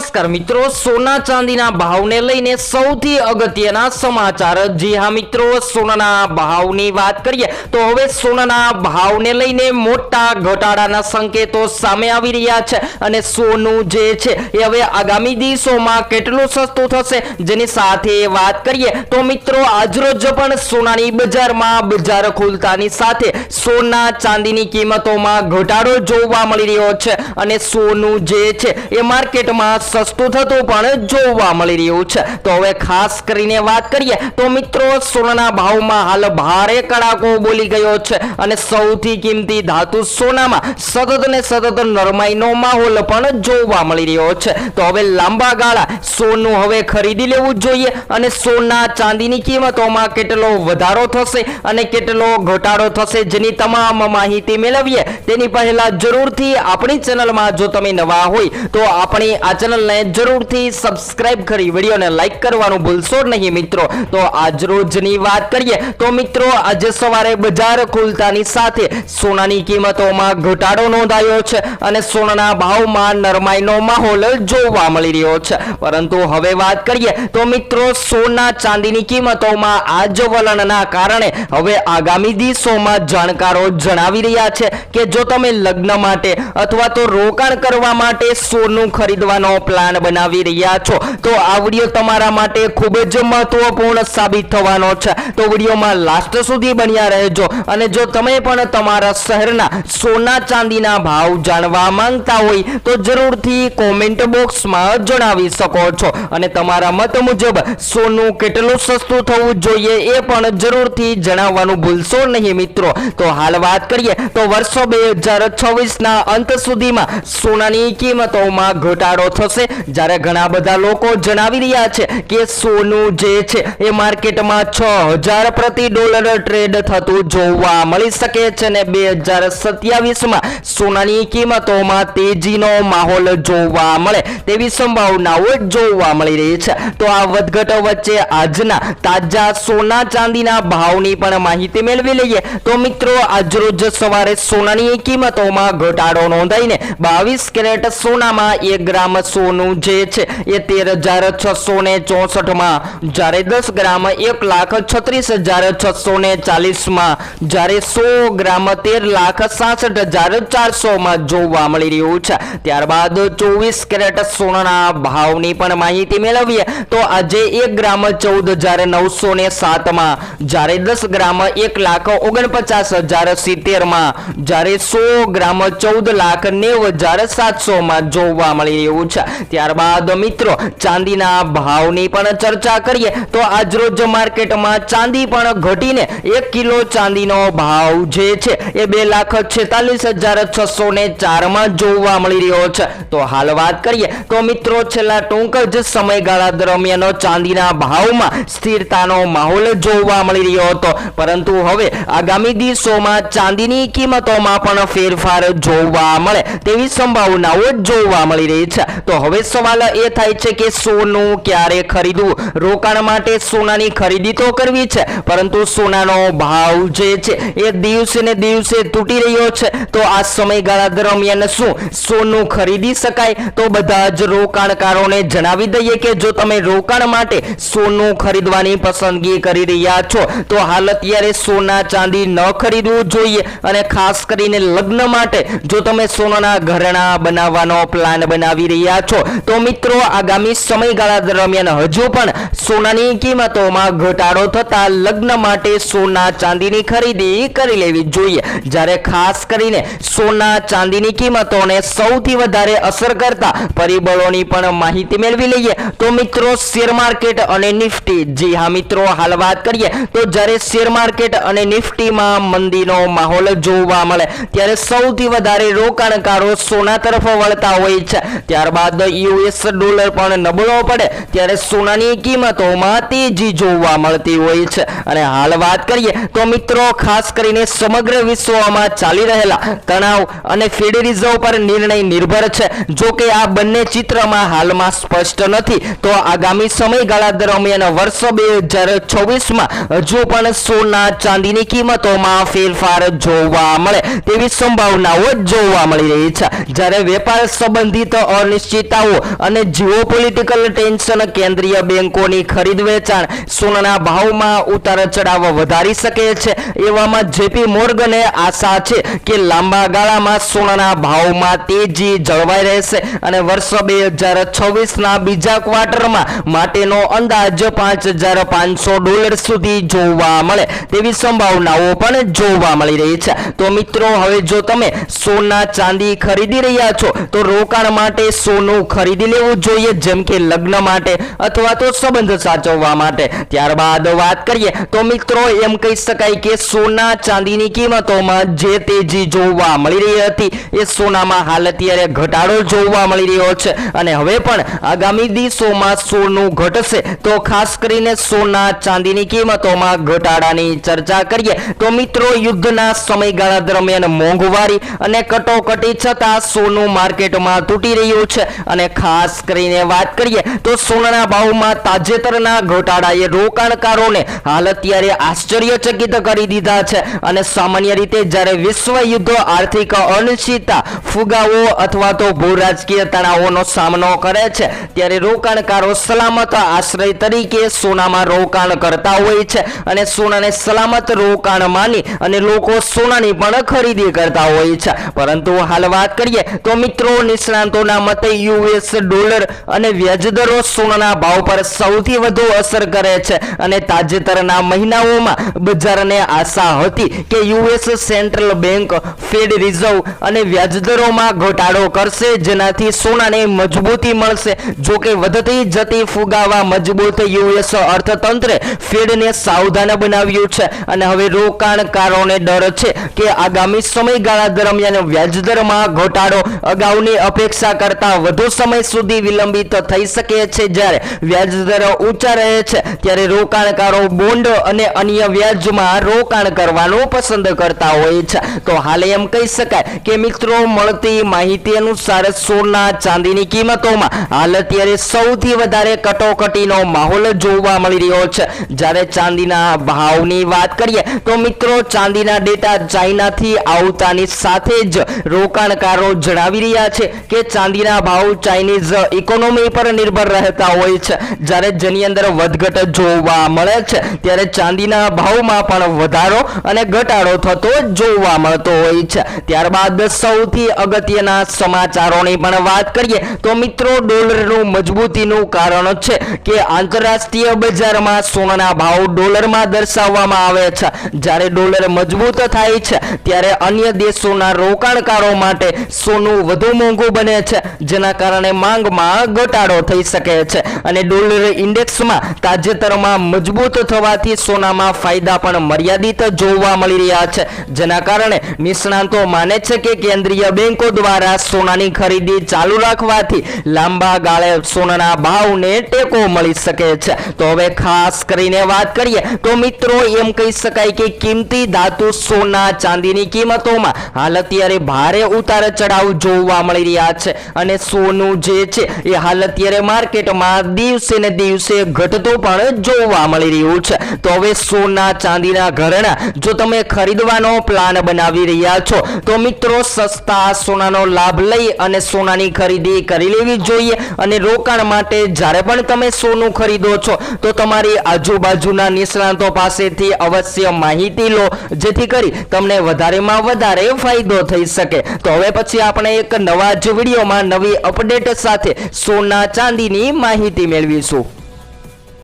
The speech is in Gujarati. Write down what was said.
નમસ્કાર મિત્રો, સોના ચાંદીના ભાવને લઈને સૌથી અગત્યના સમાચાર। જી હા મિત્રો, સોનાના ભાવની વાત કરીએ તો હવે સોનાના ભાવને લઈને મોટા ઘટાડાના સંકેતો સામે આવી રહ્યા છે અને સોનું જે છે એ હવે આગામી દિવસોમાં કેટલું સસ્તું થશે જેની સાથે વાત કરીએ તો મિત્રો આજરોજ પણ સોનાની બજારમાં બજાર ખુલતાની સાથે સોના ચાંદીની કિંમતોમાં ઘટાડો જોવા મળી રહ્યો છે અને સોનું જે છે એ માર્કેટમાં સસ્તું થતું પણ જોવા મળી રહ્યું છે। તો હવે ખાસ કરીને વાત કરીએ તો મિત્રો સોનાના ભાવમાં હાલ ભારે કડાકો બોલી ગયો છે અને સૌથી કિંમતી ધાતુ સોનામાં સતત ને સતત નરમાઈનો માહોલ પણ જોવા મળી રહ્યો છે। તો હવે લાંબા ગાળા સોનું હવે ખરીદી લેવું જોઈએ અને સોના ચાંદીની કિંમતોમાં કેટલો વધારો થશે અને કેટલો ઘટાડો થશે જેની તમામ માહિતી મેળવીએ તેની પહેલા જરૂરથી આપણી ચેનલમાં જો તમે નવા હોય તો આપણી આ ચેનલને જરૂરથી સબસ્ક્રાઇબ કરી વિડીયોને લાઈક કરવાનું ભૂલશો નહીં મિત્રો। તો આજ રોજની વાત કરીએ તો મિત્રો આજે સવારે બજાર ખુલતાની સાથે સોનાની કિંમતોમાં ઘટાડો નોંધાયો છે અને સોનાના ભાવમાં નરમાઈનો માહોલ જોવા મળી રહ્યો છે। પરંતુ હવે વાત કરીએ તો મિત્રો સોના ચાંદીની કિંમતોમાં આજ વલણના કારણે હવે આગામી દિવસોમાં જાણકારો જણાવી રહ્યા છે કે જો તમે લગ્ન માટે અથવા તો રોકાણ કરવા માટે સોનું ખરીદવાનો પ્લાન બનાવી રહ્યા છો તો આ વિડિયો તમારા માટે ખૂબ જ મહત્વપૂર્ણ સાબિત થવાનો છે। તો વિડિયોમાં લાસ્ટ સુધી બન્યા રહેજો અને જો તમે પણ તમારા શહેરના સોના ચાંદીના ભાવ જાણવા માંગતા હોય તો જરૂરથી કોમેન્ટ બોક્સમાં જણાવી શકો છો અને તમારા મત મુજબ સોનું કેટલું સસ્તું થવું જોઈએ એ પણ જરૂરથી જણાવવાનું ભૂલશો નહીં મિત્રો। તો હાલ વાત કરીએ તો વર્ષો 2026ના અંત સુધીમાં સોનાની કિંમતોમાં ઘટાડો થશે જ્યારે ઘણા બધા લોકો જણાવી રહ્યા છે કે સોનું જે છે એ માર્કેટમાં 6000 પ્રતિ ડોલર ટ્રેડ થતું જોવા મળી શકે છે અને 2027માં સોનાની કિંમતોમાં તેજીનો માહોલ જોવા મળે તેવી સંભાવનાઓ જોવા મળી રહી છે। તો આ વધઘટ વચ્ચે આજના તાજા સોના ચાંદીના ભાવની પણ માહિતી મેળવી લઈએ તો મિત્રો આજરોજ સવારે સોનાની કિંમતોમાં ઘટાડો નોંધાઈને 22 કેરેટ સોનામાં 1 ગ્રામ સોનું જે છે એ 13,664માં જ્યારે 10 ગ્રામ 1,36,640માં જ્યારે 100 ગ્રામ 13,66,400માં જોવા મળી રહ્યું છે। ત્યારબાદ 24 કેરેટ સોનાના ભાવની પણ માહિતી મેળવીએ તો આજે 1 ગ્રામ 14,907માં જ્યારે 10 ગ્રામ 1,49,070માં જ્યારે 100 ગ્રામ 14,90,700માં જોવા મળી રહ્યું છે। ત્યારબાદ મિત્રો ચાંદીના ભાવની પણ ચર્ચા કરીએ તો આજરોજ માર્કેટમાં ચાંદી પણ ઘટીને 1 કિલો ચાંદીનો ભાવ જે છે એ 2,46,604માં જોવા મળી રહ્યો છે। તો હાલ વાત કરીએ તો મિત્રો છેલ્લા ટૂંક જ સમયગાળા દરમિયાન ચાંદીના ભાવમાં સ્થિરતાનો માહોલ જોવા મળી રહ્યો હતો પરંતુ હવે આગામી દિવસોમાં ચાંદીની કિંમતોમાં પણ ફેરફાર જોવા મળે તેવી સંભાવનાઓ જોવા મળી રહી છે। તો હવે સવાલ એ થાય છે કે સોનું ક્યારે ખરીદવું। રોકાણ માટે સોનાની ખરીદી તો કરવી છે પરંતુ સોનાનો ભાવ જે છે એ દિવસે ને દિવસે તૂટી રહ્યો છે તો આ સમયગાળા દરમિયાન શું સોનું ખરીદી શકાય? તો બધા જ રોકાણકારોને જણાવી દઈએ કે જો તમે રોકાણ માટે સોનું ખરીદવાની પસંદગી કરી રહ્યા છો તો હાલ અત્યારે સોના ચાંદી ન ખરીદવું જોઈએ અને ખાસ કરીને લગ્ન માટે જો તમે સોનાના ઘરેણાં બનાવવાનો પ્લાન બનાવી રહ્યા છો તો મિત્રો આગામી સમયગાળા દરમિયાન હજુ પણ સોનાની કિંમતોમાં ઘટાડો થતા લગ્ન માટે સોના ચાંદીની ખરીદી કરી લેવી જોઈએ। જ્યારે ખાસ કરીને સોના ચાંદીની કિંમતોને સૌથી વધારે અસર કરતા પરિબળોની પણ માહિતી મેળવી લઈએ તો મિત્રો શેર માર્કેટ અને નિફ્ટી। જી હા મિત્રો હાલ વાત કરીએ તો જ્યારે શેર માર્કેટ અને નિફ્ટીમાં મંદીનો માહોલ જોવા મળે ત્યારે સૌથી વધારે રોકાણકારો સોના તરફ વળતા હોય છે। ત્યારબાદ યુએસ ડોલર પણ નબળો પડે ત્યારે સોનાની કિંમતોમાં તેજી જોવા મળતી હોય છે। અને હાલ વાત કરીએ તો મિત્રો ખાસ કરીને સમગ્ર વિશ્વમાં ચાલી રહેલા તણાવ અને ફેડ રિઝર્વ પર નિર્ણય નિર્ભર છે। જો કે આ બંને ચિત્રમાં હાલમાં સ્પષ્ટ નથી તો આગામી સમયગાળા દરમિયાન વર્ષ 2026માં હજુ પણ સોના ચાંદીની કિંમતોમાં ફેરફાર જોવા મળે તેવી સંભાવનાઓ જોવા મળી રહી છે। જ્યારે વેપાર સંબંધિત અનિશ્ચિતતા નેતાઓ અને જીઓપોલિટિકલ ટેન્શન કેન્દ્રીય બેંકોની ખરીદ વેચાણ સોનાના ભાવમાં ઉતાર ચઢાવ વધારી શકે છે। એવામાં જેપી મોર્ગને આશા છે કે લાંબા ગાળામાં સોનાના ભાવમાં તેજી જળવાઈ રહેશે અને વર્ષ 2026ના બીજા ક્વાર્ટરમાં માટેનો અંદાજ $5,500 સુધી જોવા મળે તેવી સંભાવનાઓ પણ જોવા મળી રહી છે। તો મિત્રો હવે જો તમે સોના ચાંદી ખરીદી રહ્યા છો તો રોકાણ માટે સોનું ખરીદી લેવું જોઈએ, જેમ કે લગ્ન માટે અથવા તો સંબંધ સાચવવા માટે। ત્યારબાદ વાત કરીએ તો મિત્રો એમ કહી શકાય કે સોના ચાંદીની કિંમતોમાં જે તેજી જોવા મળી રહી હતી એ સોનામાં હાલ અત્યારે ઘટાડો જોવા મળી રહ્યો છે અને હવે પણ આગામી દિવસોમાં સોનું ઘટશે। તો ખાસ કરીને સોના ચાંદીની કિંમતોમાં ઘટાડાની ચર્ચા કરીએ તો મિત્રો યુદ્ધના સમયગાળા દરમિયાન મોંઘવારી અને કટોકટી છતાં સોનું માર્કેટમાં તૂટી રહ્યું છે અને ખાસ કરીને વાત કરીએ તો સોનાના ભાવમાં તાજેતરના ઘટાડાએ રોકાણકારોને હાલ અત્યારે આશ્ચર્યચકિત કરી દીધા છે અને સામાન્ય રીતે જ્યારે વિશ્વ યુદ્ધ આર્થિક અનિશ્ચિતતા ફુગાવો અથવા તો ભૂરાજકીય તણાવોનો સામનો કરે છે ત્યારે રોકાણકારો સલામત આશ્રય તરીકે સોનામાં રોકાણ કરતા હોય છે અને સોનાને સલામત રોકાણ માની અને લોકો સોનાની પણ ખરીદી કરતા હોય છે। પરંતુ હાલ વાત કરીએ તો મિત્રો નિષ્ણાંતોના મતે યુએસ ડોલર અને વ્યાજદરો સોનાના ભાવ પર સૌથી વધુ અસર કરે છે અને તાજેતરના મહિનાઓમાં બજારને આશા હતી કે US central bank Fed Reserve અને વ્યાજદરોમાં ઘટાડો કરશે જેનાથી સોનાને મજબૂતી મળશે। જો કે વધતી જતી ફુગાવા મજબૂત યુએસ અર્થતંત્રે ફેડને સાવધાન બનાવ્યું છે અને હવે રોકાણકારોને ડર છે કે આગામી સમયગાળા દરમિયાન વ્યાજદરમાં ઘટાડો અગાઉની અપેક્ષા કરતા વધુ સમય સુધી વિલંબિત થઈ શકે છે। જ્યારે વ્યાજદર ઊંચા રહે છે ત્યારે રોકાણકારો બોન્ડ અને અન્ય વ્યાજમાં રોકાણ કરવાનું પસંદ કરતા હોય છે। તો હાલ એમ કહી શકાય કે મિત્રો મળતી માહિતી અનુસાર સોના ચાંદીની કિંમતોમાં હાલ અત્યારે સૌથી વધારે કટોકટીનો માહોલ જોવા મળી રહ્યો છે। જ્યારે ચાંદીના ભાવની વાત કરીએ તો મિત્રો ચાંદીના ડેટા ચાઇનાથી આવતાની સાથે જ રોકાણકારો જણાવી રહ્યા છે કે ચાંદીના ભાવ ચાઇનીઝ ઇકોનોમી પર નિર્ભર રહેતા હોય છે। જ્યારે જેની અંદર વધઘટ જોવા મળે છે ત્યારે ચાંદીના ભાવમાં પણ વધારો અને ઘટાડો થતો જોવા મળતો હોય છે। ત્યારબાદ સૌથી અગત્યના સમાચારોની પણ વાત કરીએ તો મિત્રો ડોલરનું મજબૂતીનું કારણ છે કે આંતરરાષ્ટ્રીય બજારમાં સોનાના ભાવ ડોલરમાં દર્શાવવામાં આવે છે। જ્યારે ડોલર મજબૂત થાય છે ત્યારે અન્ય દેશોના રોકાણકારો માટે સોનું વધુ મોંઘું બને છે, જેના કારણે માંગમાં ઘટાડો થઈ શકે છે અને ડોલર ઇન્ડેક્સમાં તાજેતરમાં મજબૂત થવાથી સોનામાં ફાયદા પણ મર્યાદિત જોવા મળી રહ્યા છે। જેના કારણે નિષ્ણાંતો માને છે કે કેન્દ્રીય બેંકો દ્વારા સોનાની ખરીદી ચાલુ રાખવાથી લાંબા ગાળે સોનાના ભાવને ટેકો મળી શકે છે। તો હવે ખાસ કરીને વાત કરીએ તો મિત્રો એમ કહી શકાય કે કિંમતી ધાતુ સોના ચાંદીની કિંમતોમાં હાલ અત્યારે ભારે ઉતાર ચઢાવ જોવા મળી રહ્યા છે અને સોનું જે છે એ હાલ અત્યારે માર્કેટમાં દિવસે ને દિવસે ઘટતું પણ જોવા મળી રહ્યું છે। તો હવે સોના ચાંદીના ઘરેણા જો તમે ખરીદવાનો પ્લાન બનાવી રહ્યા છો તો મિત્રો સસ્તા સોનાનો લાભ લઈ અને સોનાની ખરીદી કરી લેવી જોઈએ અને રોકાણ માટે જ્યારે પણ તમે સોનું ખરીદો છો તો તમારી આજુબાજુના નિષ્ણાંતો પાસેથી અવશ્ય માહિતી લો, જેથી કરી તમને વધારેમાં વધારે ફાયદો થઈ શકે। તો હવે પછી આપણે એક નવા જ વિડીયોમાં નવી અપડેટ સાથે સોના ચાંદીની માહિતી મેળવીશું।